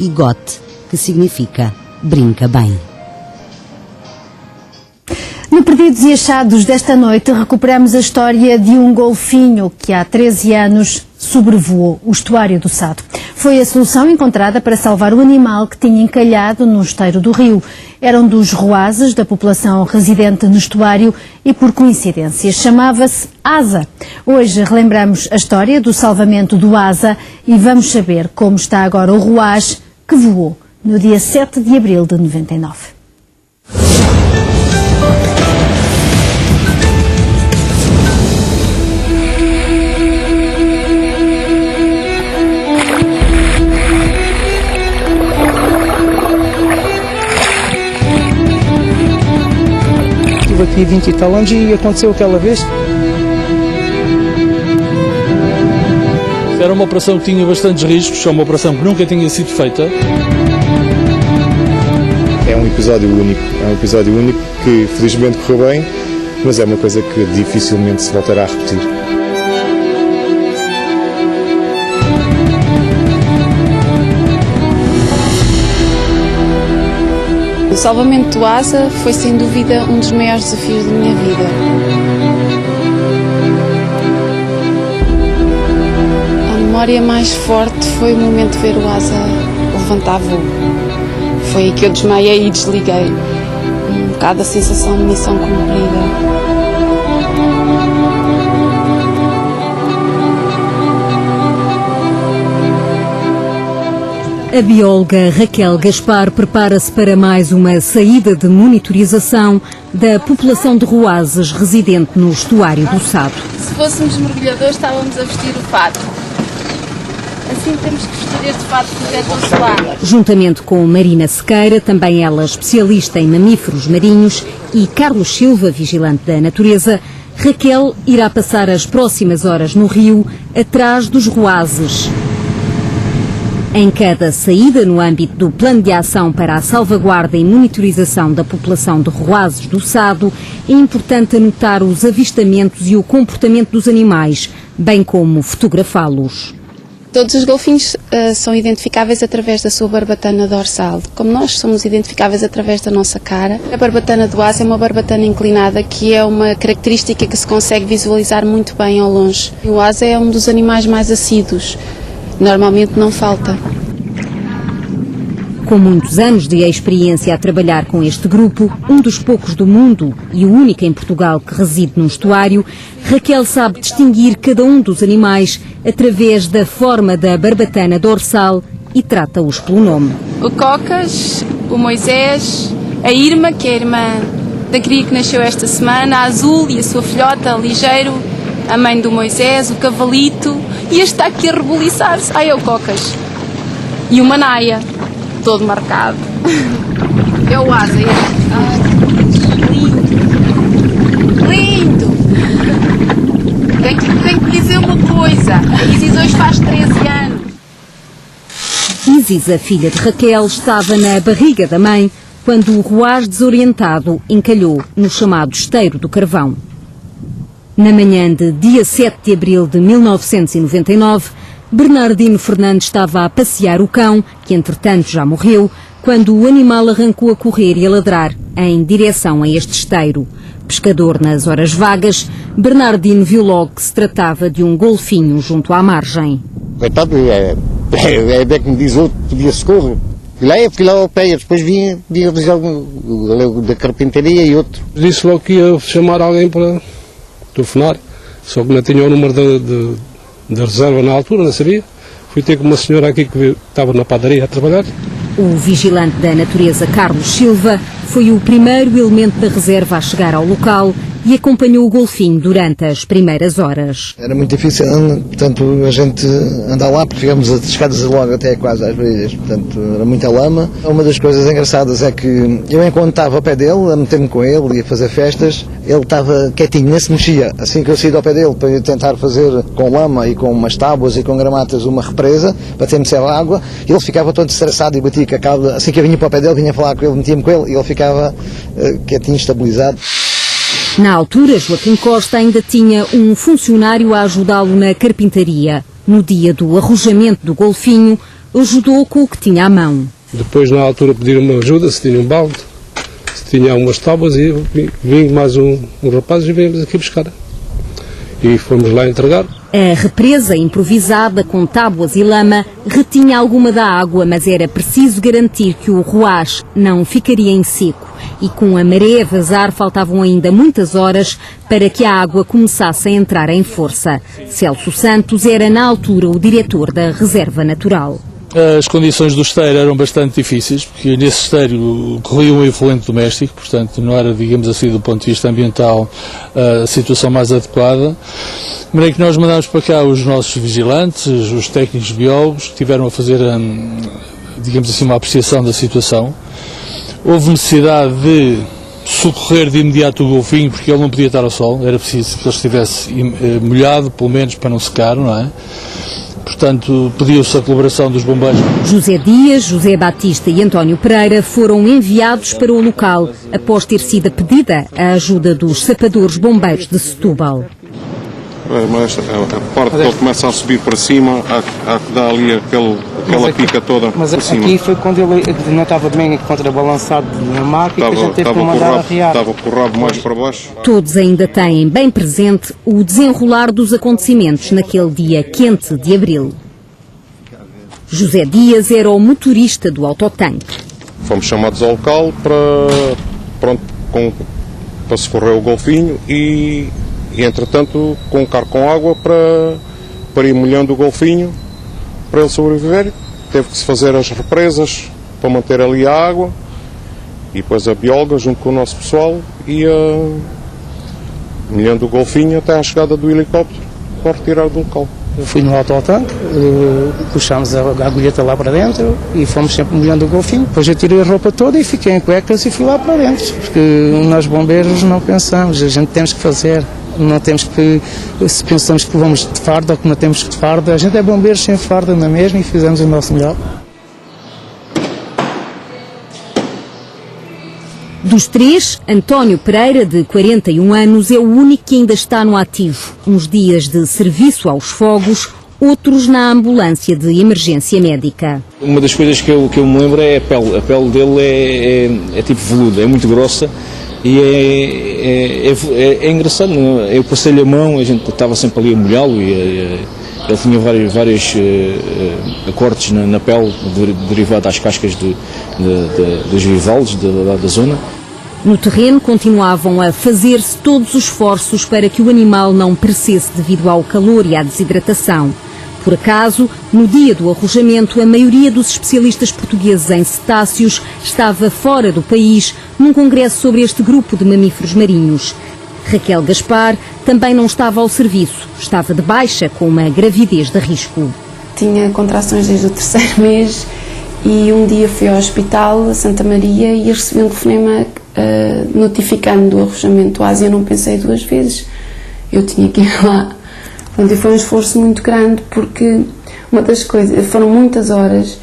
e gote, que significa brinca bem. No Perdidos e Achados desta noite recuperamos a história de um golfinho que há 13 anos sobrevoou o estuário do Sado. Foi a solução encontrada para salvar o animal que tinha encalhado no esteiro do rio. Era um dos ruazes da população residente no estuário e, por coincidência, chamava-se Asa. Hoje relembramos a história do salvamento do Asa e vamos saber como está agora o ruaz que voou no dia 7 de abril de 99. Estive aqui 20 e tal anos e aconteceu aquela vez. Era uma operação que tinha bastantes riscos, é uma operação que nunca tinha sido feita. É um episódio único que felizmente correu bem, mas é uma coisa que dificilmente se voltará a repetir. O salvamento do Asa foi sem dúvida um dos maiores desafios da minha vida. A memória mais forte foi o momento de ver o Asa levantar voo. Foi aí que eu desmaiei e desliguei. Um bocado a sensação de missão cumprida. A bióloga Raquel Gaspar prepara-se para mais uma saída de monitorização da população de ruazes residente no estuário do Sado. Se fôssemos mergulhadores, estávamos a vestir o fato. Assim temos que vestir este fato protetor solar. Juntamente com Marina Sequeira, também ela especialista em mamíferos marinhos, e Carlos Silva, vigilante da natureza, Raquel irá passar as próximas horas no rio, atrás dos ruazes. Em cada saída no âmbito do Plano de Ação para a Salvaguarda e Monitorização da População de Ruazes do Sado, é importante anotar os avistamentos e o comportamento dos animais, bem como fotografá-los. Todos os golfinhos são identificáveis através da sua barbatana dorsal. Como nós somos identificáveis através da nossa cara, a barbatana do Asa é uma barbatana inclinada, que é uma característica que se consegue visualizar muito bem ao longe. O Asa é um dos animais mais assíduos. Normalmente não falta. Com muitos anos de experiência a trabalhar com este grupo, um dos poucos do mundo e o único em Portugal que reside num estuário, Raquel sabe distinguir cada um dos animais através da forma da barbatana dorsal e trata-os pelo nome. O Cocas, o Moisés, a Irma, que é a irmã da cria que nasceu esta semana, a Azul e a sua filhota, a Ligeiro, a mãe do Moisés, o Cavalito, e este está aqui a rebuliçar-se. É o Cocas. E o Manaia, todo marcado. É o Asa. Lindo. Lindo. Tenho que dizer uma coisa. A Isis hoje faz 13 anos. Isis, a filha de Raquel, estava na barriga da mãe quando o ruaz desorientado encalhou no chamado Esteiro do Carvão. Na manhã de dia 7 de abril de 1999, Bernardino Fernandes estava a passear o cão, que entretanto já morreu, quando o animal arrancou a correr e a ladrar em direção a este esteiro. Pescador nas horas vagas, Bernardino viu logo que se tratava de um golfinho junto à margem. Coitado, é bem que me diz outro, podia socorro. Fui lá ao pé, depois vinha da carpintaria e outro. Disse logo que ia chamar alguém para telefonar, só que não tinha o número da reserva na altura, não sabia. Fui ter com uma senhora aqui que estava na padaria a trabalhar. O vigilante da natureza Carlos Silva foi o primeiro elemento da reserva a chegar ao local e acompanhou o golfinho durante as primeiras horas. Era muito difícil, portanto, a gente andar lá, porque ficamos as escadas logo até quase às beiras, portanto, era muita lama. Uma das coisas engraçadas é que eu, enquanto estava ao pé dele, a meter-me com ele e a fazer festas, ele estava quietinho, nem se mexia. Assim que eu saí ao pé dele para eu tentar fazer com lama e com umas tábuas e com gramatas uma represa, para ter-me a água, ele ficava todo estressado e batia com a cauda. Assim que eu vinha para o pé dele, vinha falar com ele, metia-me com ele e ele ficava quietinho, estabilizado. Na altura, Joaquim Costa ainda tinha um funcionário a ajudá-lo na carpintaria. No dia do arrojamento do golfinho, ajudou com o que tinha à mão. Depois, na altura, pediram-me ajuda, se tinha um balde, se tinha umas tábuas, e vim mais um rapaz e viemos aqui buscar. E fomos lá entregar. A represa improvisada com tábuas e lama retinha alguma da água, mas era preciso garantir que o Ruaz não ficaria em seco. E com a maré a vazar faltavam ainda muitas horas para que a água começasse a entrar em força. Celso Santos era na altura o diretor da Reserva Natural. As condições do esteiro eram bastante difíceis, porque nesse esteiro corria um efluente doméstico, portanto não era, digamos assim, do ponto de vista ambiental, a situação mais adequada. De maneira que nós mandámos para cá os nossos vigilantes, os técnicos biólogos, que tiveram a fazer, digamos assim, uma apreciação da situação. Houve necessidade de socorrer de imediato o golfinho, porque ele não podia estar ao sol, era preciso que ele estivesse molhado, pelo menos para não secar, não é? Portanto, pediu-se a colaboração dos bombeiros. José Dias, José Batista e António Pereira foram enviados para o local após ter sido pedida a ajuda dos sapadores bombeiros de Setúbal. Mas a parte que ele começa a subir para cima, há que dar ali aquela pica toda mas para cima. Aqui foi quando ele não estava bem contrabalançado na máquina, que a gente teve que mandar arriar. Estava com o rabo mais para baixo. Todos ainda têm bem presente o desenrolar dos acontecimentos naquele dia quente de abril. José Dias era o motorista do autotanque. Fomos chamados ao local para socorrer o golfinho e entretanto com um carro com água para ir molhando o golfinho para ele sobreviver. Teve que se fazer as represas para manter ali a água e depois a bióloga junto com o nosso pessoal ia molhando o golfinho até à chegada do helicóptero para retirar do local. Eu fui no autotanque, puxámos a agulheta lá para dentro e fomos sempre molhando o golfinho. Depois eu tirei a roupa toda e fiquei em cuecas e fui lá para dentro. Porque nós bombeiros não pensamos, a gente temos que fazer. Não temos que, se pensamos que vamos de farda ou que não temos que de farda, a gente é bombeiros sem farda, não é mesmo? E fizemos o nosso melhor. Dos três, António Pereira, de 41 anos, é o único que ainda está no ativo. Uns dias de serviço aos fogos, outros na ambulância de emergência médica. Uma das coisas que eu me lembro é a pele. A pele dele é tipo veludo, é muito grossa. E é engraçado, eu passei-lhe a mão, a gente estava sempre ali a molhá-lo e ele tinha vários cortes na pele derivado às cascas dos bivalves da zona. No terreno continuavam a fazer-se todos os esforços para que o animal não perecesse devido ao calor e à desidratação. Por acaso, no dia do arrojamento, a maioria dos especialistas portugueses em cetáceos estava fora do país, num congresso sobre este grupo de mamíferos marinhos. Raquel Gaspar também não estava ao serviço, estava de baixa com uma gravidez de risco. Tinha contrações desde o 3º mês e um dia fui ao hospital, a Santa Maria, e recebi um telefonema notificando do arrojamento do Ásia. Eu não pensei duas vezes, eu tinha que ir lá. E foi um esforço muito grande porque uma das coisas, foram muitas horas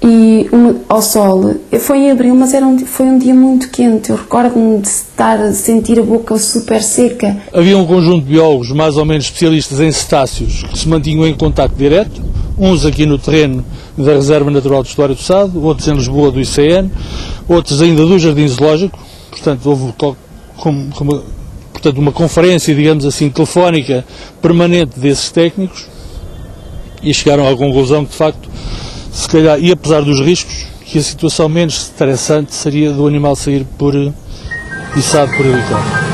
e ao sol, foi em abril, mas foi um dia muito quente. Eu recordo-me de sentir a boca super seca. Havia um conjunto de biólogos mais ou menos especialistas em cetáceos que se mantinham em contacto direto, uns aqui no terreno da Reserva Natural do Estuário do Sado, outros em Lisboa do ICN, outros ainda do Jardim Zoológico. Portanto, houve uma conferência, digamos assim, telefónica permanente desses técnicos e chegaram à conclusão que, de facto, se calhar, e apesar dos riscos, que a situação menos estressante seria do animal sair içado por helicóptero.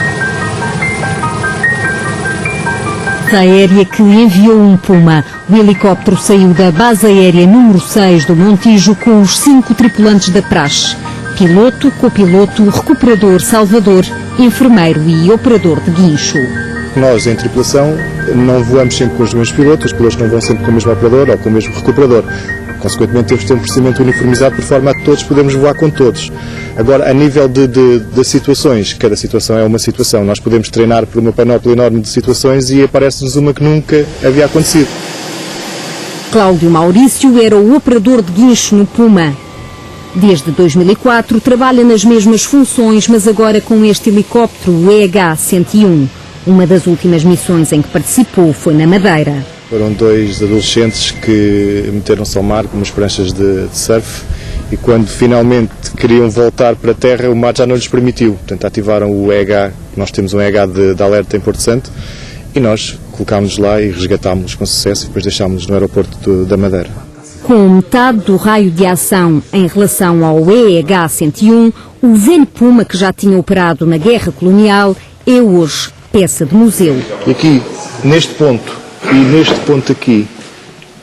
A aérea que enviou um Puma. O helicóptero saiu da base aérea número 6 do Montijo com os 5 tripulantes da praxe. Piloto, copiloto, recuperador, salvador, enfermeiro e operador de guincho. Nós, em tripulação, não voamos sempre com os mesmos pilotos, os pilotos não vão sempre com o mesmo operador ou com o mesmo recuperador. Consequentemente, temos de ter um procedimento uniformizado por forma a que todos podemos voar com todos. Agora, a nível de situações, cada situação é uma situação. Nós podemos treinar por uma panóplia enorme de situações e aparece-nos uma que nunca havia acontecido. Cláudio Maurício era o operador de guincho no Puma. Desde 2004 trabalha nas mesmas funções, mas agora com este helicóptero, o EH-101. Uma das últimas missões em que participou foi na Madeira. Foram 2 adolescentes que meteram-se ao mar com umas pranchas de surf e quando finalmente queriam voltar para a terra o mar já não lhes permitiu. Portanto, ativaram o EH, nós temos um EH de alerta em Porto Santo e nós colocámos-nos lá e resgatámos-los com sucesso e depois deixámos-los no aeroporto da Madeira. Com metade do raio de ação em relação ao EH-101, o velho Puma, que já tinha operado na guerra colonial, é hoje peça de museu. E aqui, neste ponto e neste ponto aqui,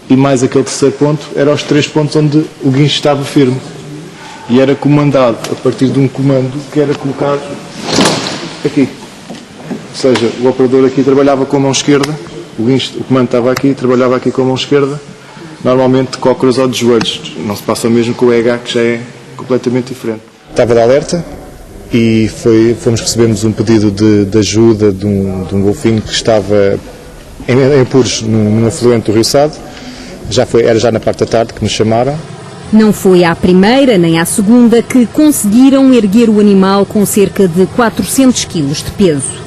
e mais aquele terceiro ponto, eram os 3 pontos onde o guincho estava firme. E era comandado a partir de um comando que era colocado aqui. Ou seja, o operador aqui trabalhava com a mão esquerda, o comando estava aqui, trabalhava aqui com a mão esquerda, normalmente com o cruzado dos joelhos. Não se passa o mesmo com o EH, que já é completamente diferente. Estava de alerta e recebemos um pedido de ajuda de um golfinho que estava em apuros num afluente do Rio Sado. Era já na parte da tarde que nos chamaram. Não foi à primeira nem à segunda que conseguiram erguer o animal com cerca de 400 kg de peso.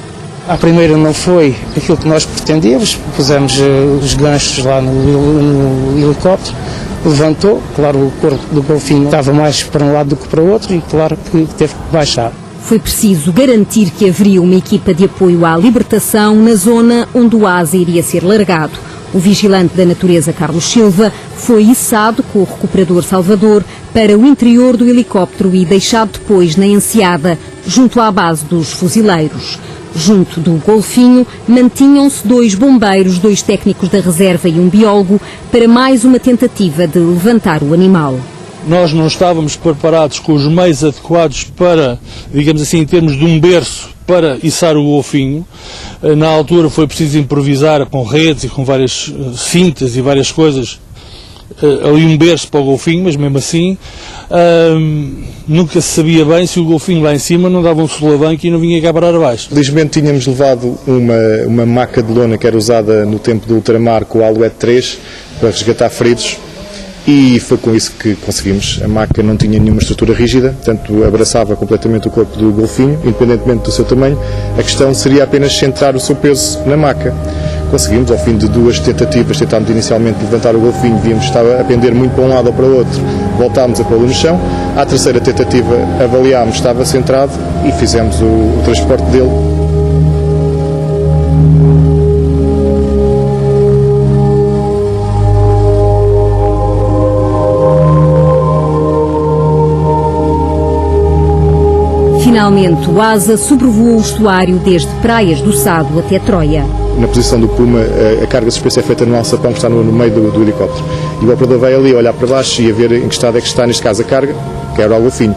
À primeira não foi aquilo que nós pretendíamos, pusemos os ganchos lá no helicóptero, levantou, claro, o corpo do golfinho estava mais para um lado do que para o outro e claro que teve que baixar. Foi preciso garantir que haveria uma equipa de apoio à libertação na zona onde o asa iria ser largado. O vigilante da natureza, Carlos Silva, foi içado com o recuperador Salvador para o interior do helicóptero e deixado depois na enseada, junto à base dos fuzileiros. Junto do golfinho, mantinham-se 2 bombeiros, 2 técnicos da reserva e um biólogo para mais uma tentativa de levantar o animal. Nós não estávamos preparados com os meios adequados para, digamos assim, em termos de um berço, para içar o golfinho. Na altura foi preciso improvisar com redes e com várias cintas e várias coisas, ali um berço para o golfinho, mas mesmo assim nunca se sabia bem se o golfinho lá em cima não dava um solavanco e não vinha cá parar abaixo. Felizmente tínhamos levado uma maca de lona que era usada no tempo do ultramar com o Alouette 3 para resgatar feridos. E foi com isso que conseguimos. A maca não tinha nenhuma estrutura rígida, portanto abraçava completamente o corpo do golfinho, independentemente do seu tamanho. A questão seria apenas centrar o seu peso na maca. Conseguimos, ao fim de 2 tentativas, tentámos inicialmente levantar o golfinho, víamos que estava a pender muito para um lado ou para o outro, voltámos a pô-lo no chão. À terceira tentativa avaliámos que estava centrado e fizemos o transporte dele. Finalmente, o asa sobrevoou o estuário desde Praias do Sado até Troia. Na posição do Puma, a carga de suspense é feita no alçapão que está no meio do helicóptero. E o operador vai ali olhar para baixo e a ver em que estado é que está, neste caso, a carga, que era o golfinho.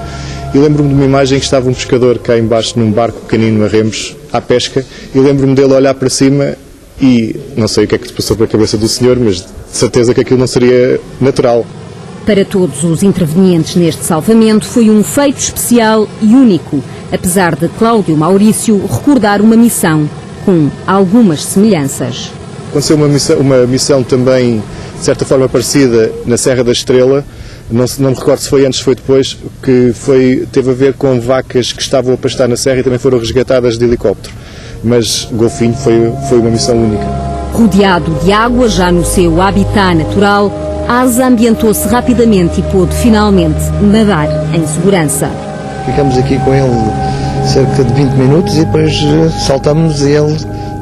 E lembro-me de uma imagem em que estava um pescador cá embaixo num barco pequenino a remos, à pesca, e lembro-me dele olhar para cima e não sei o que é que se passou pela cabeça do senhor, mas de certeza que aquilo não seria natural. Para todos os intervenientes neste salvamento foi um feito especial e único, apesar de Cláudio Maurício recordar uma missão com algumas semelhanças. Aconteceu uma missão também, de certa forma, parecida na Serra da Estrela, não me recordo se foi antes ou foi depois, que teve a ver com vacas que estavam a pastar na serra e também foram resgatadas de helicóptero. Mas o golfinho foi uma missão única. Rodeado de água, já no seu habitat natural, Asa ambientou-se rapidamente e pôde finalmente nadar em segurança. Ficamos aqui com ele cerca de 20 minutos e depois saltamos e ele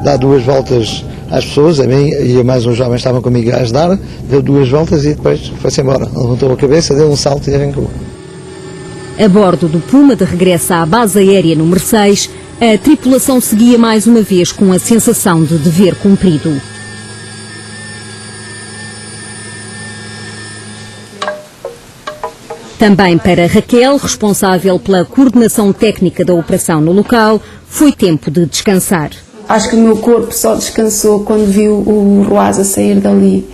dá 2 voltas às pessoas, a mim e a mais um jovem estavam comigo a ajudar, deu 2 voltas e depois foi-se embora. Ele levantou a cabeça, deu um salto e arrancou. A bordo do Puma, de regresso à base aérea número 6, a tripulação seguia mais uma vez com a sensação de dever cumprido. Também para Raquel, responsável pela coordenação técnica da operação no local, foi tempo de descansar. Acho que o meu corpo só descansou quando viu o Ruasa sair dali.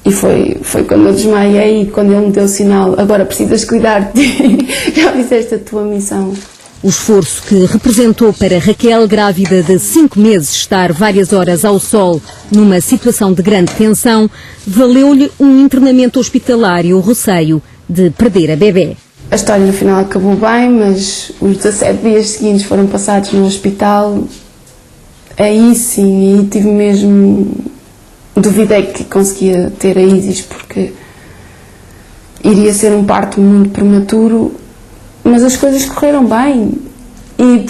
E foi quando eu desmaiei e quando ele me deu o sinal, agora precisas cuidar de ti, já fizeste a tua missão. O esforço que representou para Raquel, grávida de 5 meses, estar várias horas ao sol numa situação de grande tensão, valeu-lhe um internamento hospitalar e o receio de perder a bebê. A história no final acabou bem, mas os 17 dias seguintes foram passados no hospital. Aí sim, aí tive mesmo duvidei que conseguia ter a Isis, porque iria ser um parto muito prematuro, mas as coisas correram bem e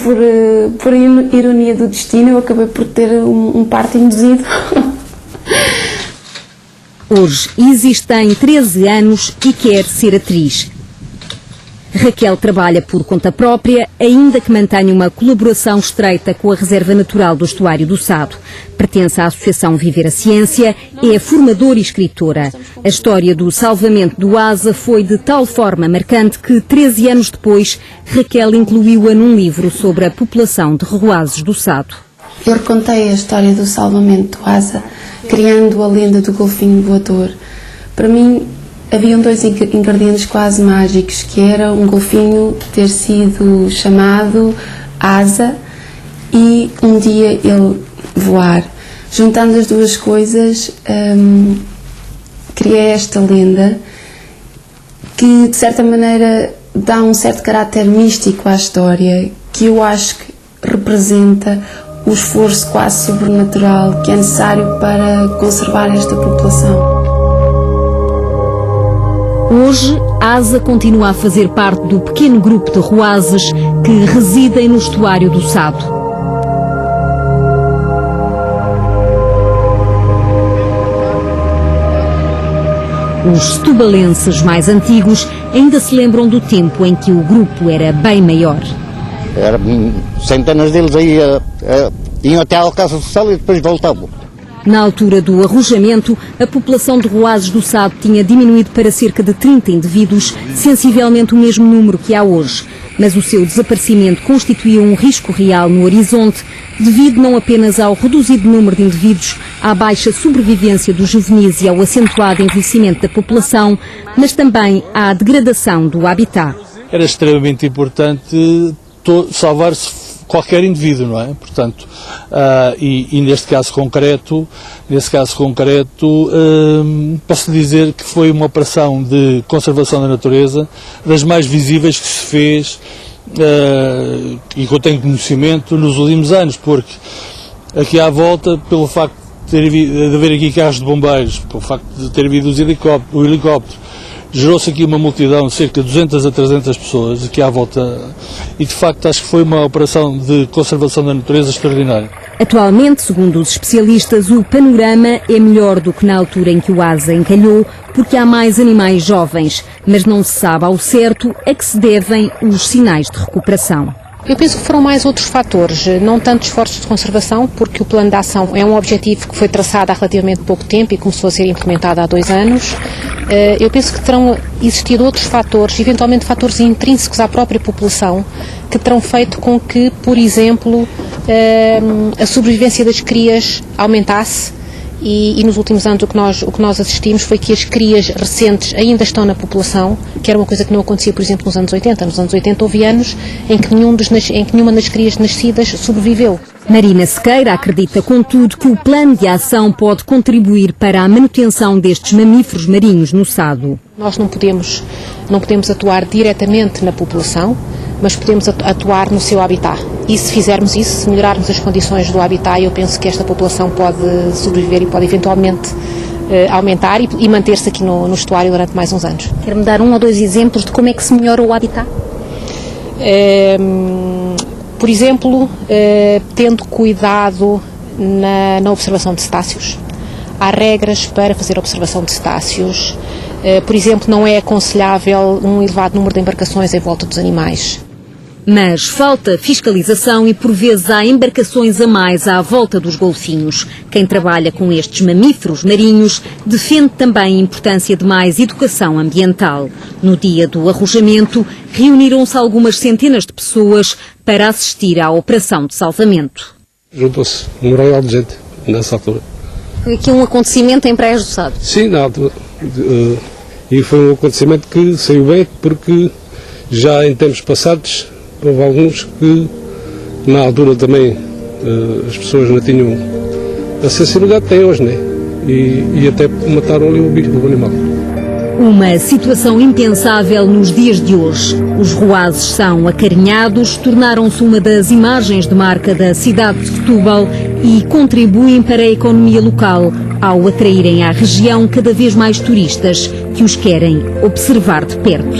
por ironia do destino eu acabei por ter um parto induzido. Hoje, Isis tem 13 anos e quer ser atriz. Raquel trabalha por conta própria, ainda que mantenha uma colaboração estreita com a Reserva Natural do Estuário do Sado. Pertence à Associação Viver a Ciência, é formadora e escritora. A história do salvamento do Asa foi de tal forma marcante que, 13 anos depois, Raquel incluiu-a num livro sobre a população de Rehuases do Sado. Eu recontei a história do salvamento do Asa, criando a lenda do golfinho voador. Para mim, haviam dois ingredientes quase mágicos, que era um golfinho ter sido chamado Asa e um dia ele voar. Juntando as duas coisas, criei esta lenda que, de certa maneira, dá um certo caráter místico à história, que eu acho que representa o esforço quase sobrenatural que é necessário para conservar esta população. Hoje, Asa continua a fazer parte do pequeno grupo de Rehuases que residem no estuário do Sado. Os setubalenses mais antigos ainda se lembram do tempo em que o grupo era bem maior. Era centenas deles aí iam até à Alcácer do Sal e depois voltavam. Na altura do arrojamento, a população de Rehuases do Sado tinha diminuído para cerca de 30 indivíduos, sensivelmente o mesmo número que há hoje. Mas o seu desaparecimento constituía um risco real no horizonte, devido não apenas ao reduzido número de indivíduos, à baixa sobrevivência dos juvenis e ao acentuado envelhecimento da população, mas também à degradação do habitat. Era extremamente importante salvar-se qualquer indivíduo, não é? Portanto, e neste caso concreto, posso dizer que foi uma operação de conservação da natureza das mais visíveis que se fez e que eu tenho conhecimento nos últimos anos, porque aqui à volta, pelo facto de haver aqui carros de bombeiros, pelo facto de ter havido o helicóptero, gerou-se aqui uma multidão de cerca de 200 a 300 pessoas aqui à volta e de facto acho que foi uma operação de conservação da natureza extraordinária. Atualmente, segundo os especialistas, o panorama é melhor do que na altura em que o Asa encalhou, porque há mais animais jovens, mas não se sabe ao certo a que se devem os sinais de recuperação. Eu penso que foram mais outros fatores, não tanto esforços de conservação, porque o plano de ação é um objetivo que foi traçado há relativamente pouco tempo e começou a ser implementado há 2 anos. Eu penso que terão existido outros fatores, eventualmente fatores intrínsecos à própria população, que terão feito com que, por exemplo, a sobrevivência das crias aumentasse. E nos últimos anos o que nós assistimos foi que as crias recentes ainda estão na população, que era uma coisa que não acontecia, por exemplo, nos anos 80. Nos anos 80 houve anos em que nenhuma das crias nascidas sobreviveu. Marina Sequeira acredita, contudo, que o plano de ação pode contribuir para a manutenção destes mamíferos marinhos no Sado. Nós não podemos atuar diretamente na população, mas podemos atuar no seu habitat. E se fizermos isso, se melhorarmos as condições do habitat, eu penso que esta população pode sobreviver e pode eventualmente aumentar e manter-se aqui no estuário durante mais uns anos. Quer-me dar 1 ou 2 exemplos de como é que se melhora o habitat? Por exemplo, tendo cuidado na observação de cetáceos. Há regras para fazer observação de cetáceos. Por exemplo, não é aconselhável um elevado número de embarcações em volta dos animais. Mas falta fiscalização e por vezes há embarcações a mais à volta dos golfinhos. Quem trabalha com estes mamíferos marinhos defende também a importância de mais educação ambiental. No dia do arrojamento, reuniram-se algumas centenas de pessoas para assistir à operação de salvamento. Juntou-se um royal de gente nessa altura. Foi aqui um acontecimento em Praias do Sado? Sim, na altura. E foi um acontecimento que saiu bem, porque já em tempos passados houve alguns que na altura também as pessoas não tinham a sensibilidade que têm hoje, né? E até mataram ali o animal. Uma situação impensável nos dias de hoje. Os Rehuases são acarinhados, tornaram-se uma das imagens de marca da cidade de Setúbal e contribuem para a economia local, ao atraírem à região cada vez mais turistas que os querem observar de perto.